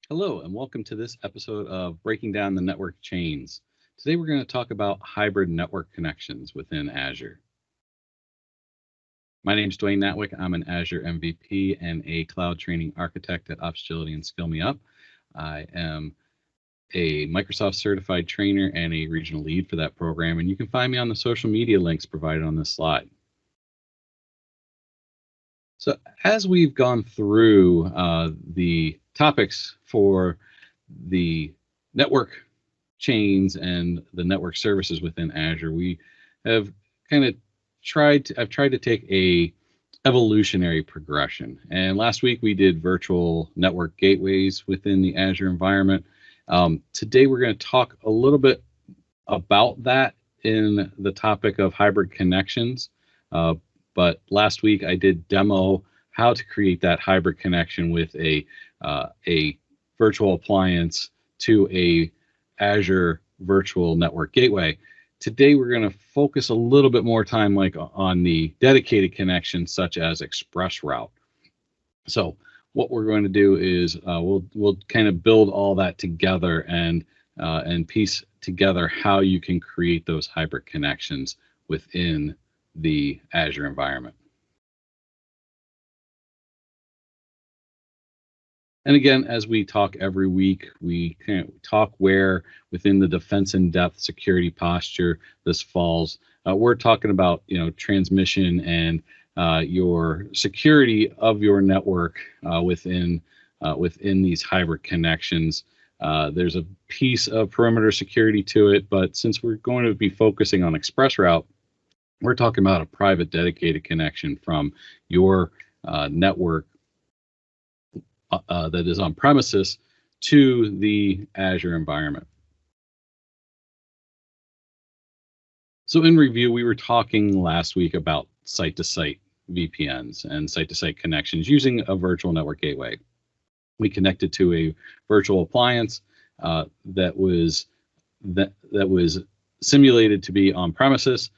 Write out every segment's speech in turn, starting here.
Hello, and welcome to this episode of Breaking Down the Network Chains. Today, we're going to talk about hybrid network connections within Azure. My name is Dwayne Natwick. I'm an Azure MVP and a cloud training architect at Opsagility and Skill Me Up. I am a Microsoft certified trainer and a regional lead for that program, and you can find me on the social media links provided on this slide. So as we've gone through the topics for the network chains and the network services within Azure, we have kind of I've tried to take a evolutionary progression. And last week we did virtual network gateways within the Azure environment. Today we're going to talk a little bit about that in the topic of hybrid connections. But last week I did demo how to create that hybrid connection with a virtual appliance to a Azure virtual network gateway. Today we're going to focus a little bit more time on the dedicated connections such as ExpressRoute. So what we're going to do is we'll kind of build all that together and piece together how you can create those hybrid connections within the Azure environment. And again, as we talk every week, we can talk where within the defense in depth security posture this falls. We're talking about transmission and your security of your network within these hybrid connections. There's a piece of perimeter security to it, but since we're going to be focusing on ExpressRoute, we're talking about a private dedicated connection from your network that is on premises to the Azure environment. So in review, we were talking last week about site-to-site VPNs and site-to-site connections using a virtual network gateway. We connected to a virtual appliance that was simulated to be on premises,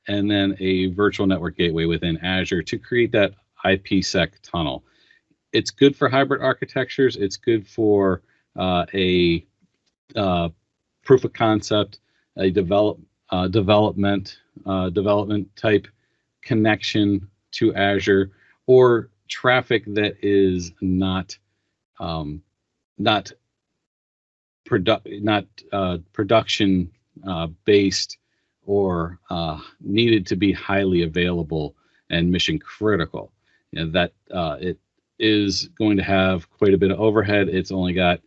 and then a virtual network gateway within Azure to create that IPsec tunnel. It's good for hybrid architectures. It's good for a proof of concept, a development type connection to Azure, or traffic that is not production based or needed to be highly available and mission critical. That it is going to have quite a bit of overhead. It's only got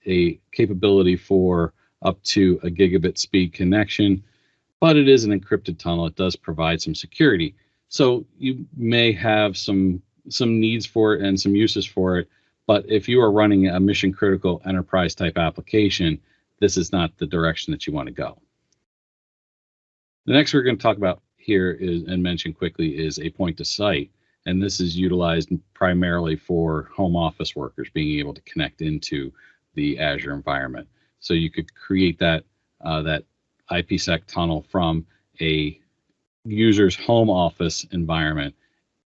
a capability for up to a gigabit speed connection, but it is an encrypted tunnel. It does provide some security. So you may have some needs for it and some uses for it, but if you are running a mission critical enterprise type application, this is not the direction that you want to go. The next we're going to talk about here is, and mention quickly, is a point to site. And this is utilized primarily for home office workers being able to connect into the Azure environment. So you could create that IPsec tunnel from a user's home office environment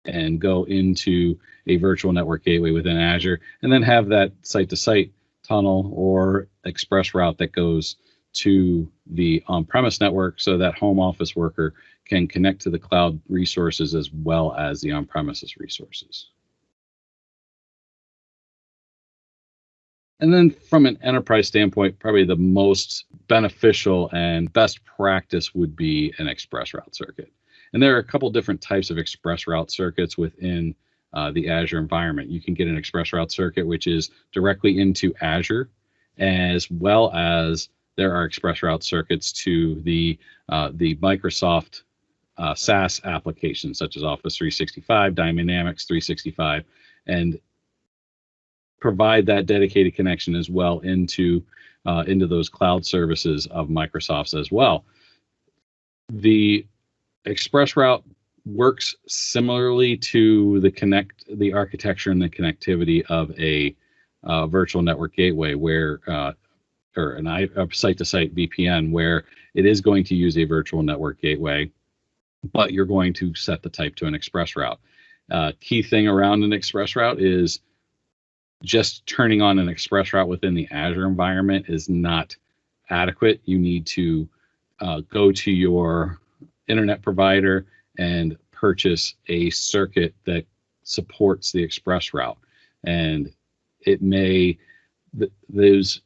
and go into a virtual network gateway within Azure, and then have that site-to-site tunnel or ExpressRoute that goes to the on-premise network so that home office worker can connect to the cloud resources as well as the on-premises resources. And then from an enterprise standpoint, probably the most beneficial and best practice would be an ExpressRoute circuit. And there are a couple different types of ExpressRoute circuits within the Azure environment. You can get an ExpressRoute circuit which is directly into Azure, as well as there are ExpressRoute circuits to the Microsoft SaaS applications such as Office 365, Dynamics 365, and provide that dedicated connection as well into those cloud services of Microsoft's as well. The ExpressRoute works similarly to the architecture and the connectivity of a virtual network gateway, where or a site-to-site VPN, where it is going to use a virtual network gateway, but you're going to set the type to an ExpressRoute. Key thing around an ExpressRoute is just turning on an ExpressRoute within the Azure environment is not adequate. You need to go to your internet provider and purchase a circuit that supports the ExpressRoute. And it may, those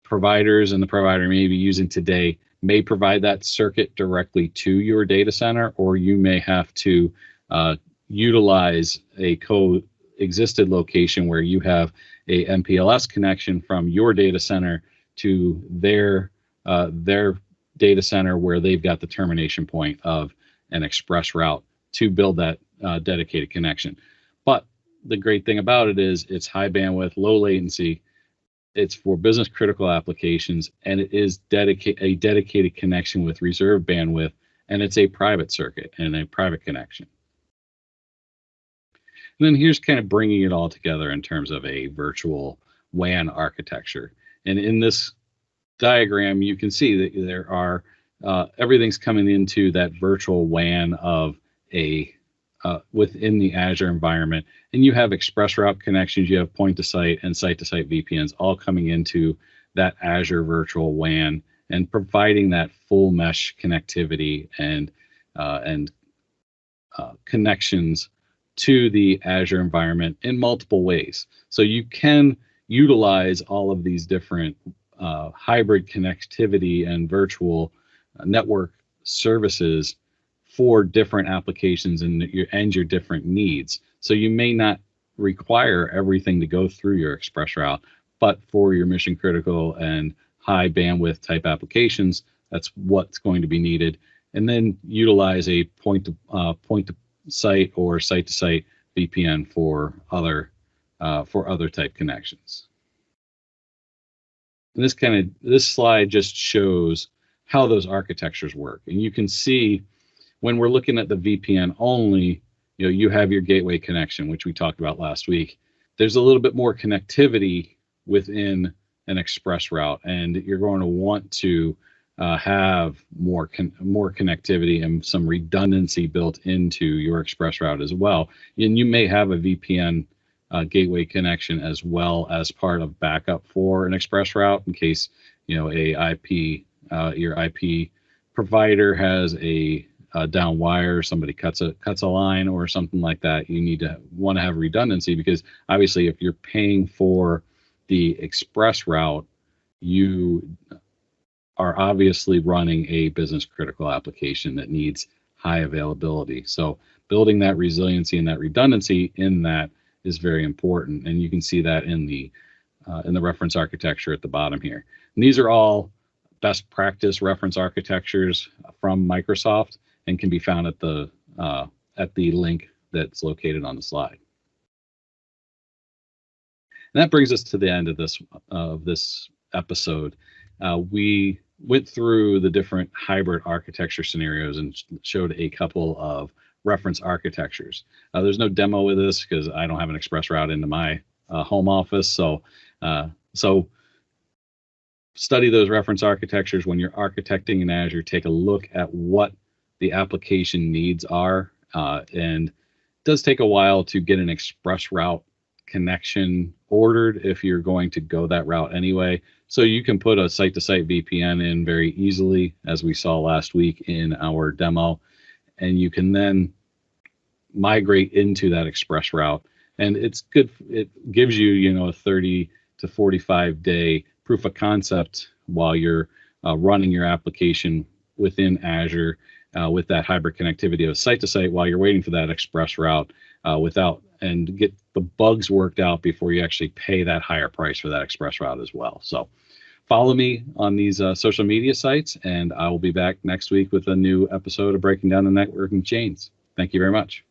providers and the provider may be using today may provide that circuit directly to your data center, or you may have to utilize a coexisted location where you have a MPLS connection from your data center to their data center where they've got the termination point of an ExpressRoute to build that dedicated connection. But the great thing about it is it's high bandwidth, low latency. It's for business critical applications, and it is a dedicated connection with reserved bandwidth, and it's a private circuit and a private connection. And then here's kind of bringing it all together in terms of a virtual WAN architecture. And in this diagram, you can see that there are everything's coming into that virtual WAN of a within the Azure environment, and you have ExpressRoute connections, you have point-to-site and site-to-site VPNs all coming into that Azure virtual WAN and providing that full mesh connectivity and connections to the Azure environment in multiple ways. So you can utilize all of these different hybrid connectivity and virtual network services for different applications and your different needs. So you may not require everything to go through your ExpressRoute, but for your mission critical and high bandwidth type applications, that's what's going to be needed. And then utilize a point to site or site to site VPN for other type connections. And this slide just shows how those architectures work, and you can see when we're looking at the VPN only, you have your gateway connection, which we talked about last week. There's a little bit more connectivity within an ExpressRoute, and you're going to want to have more connectivity and some redundancy built into your ExpressRoute as well. And you may have a VPN gateway connection as well as part of backup for an ExpressRoute in case your IP provider has a down wire, somebody cuts a line or something like that. You want to have redundancy, because obviously if you're paying for the ExpressRoute, you are obviously running a business critical application that needs high availability. So building that resiliency and that redundancy in that is very important, and you can see that in the reference architecture at the bottom here. And these are all best practice reference architectures from Microsoft and can be found at the link that's located on the slide. And that brings us to the end of this episode. We went through the different hybrid architecture scenarios and showed a couple of reference architectures. There's no demo with this because I don't have an ExpressRoute into my home office. So study those reference architectures when you're architecting in Azure. Take a look at what the application needs are, and it does take a while to get an ExpressRoute connection ordered if you're going to go that route anyway. So you can put a site-to-site VPN in very easily, as we saw last week in our demo, and you can then migrate into that ExpressRoute. And it's good. It gives you, a 30 to 45 day proof of concept while you're running your application within Azure with that hybrid connectivity of site to site while you're waiting for that ExpressRoute and get the bugs worked out before you actually pay that higher price for that ExpressRoute as well. So follow me on these social media sites, and I will be back next week with a new episode of Breaking Down the Networking Chains. Thank you very much.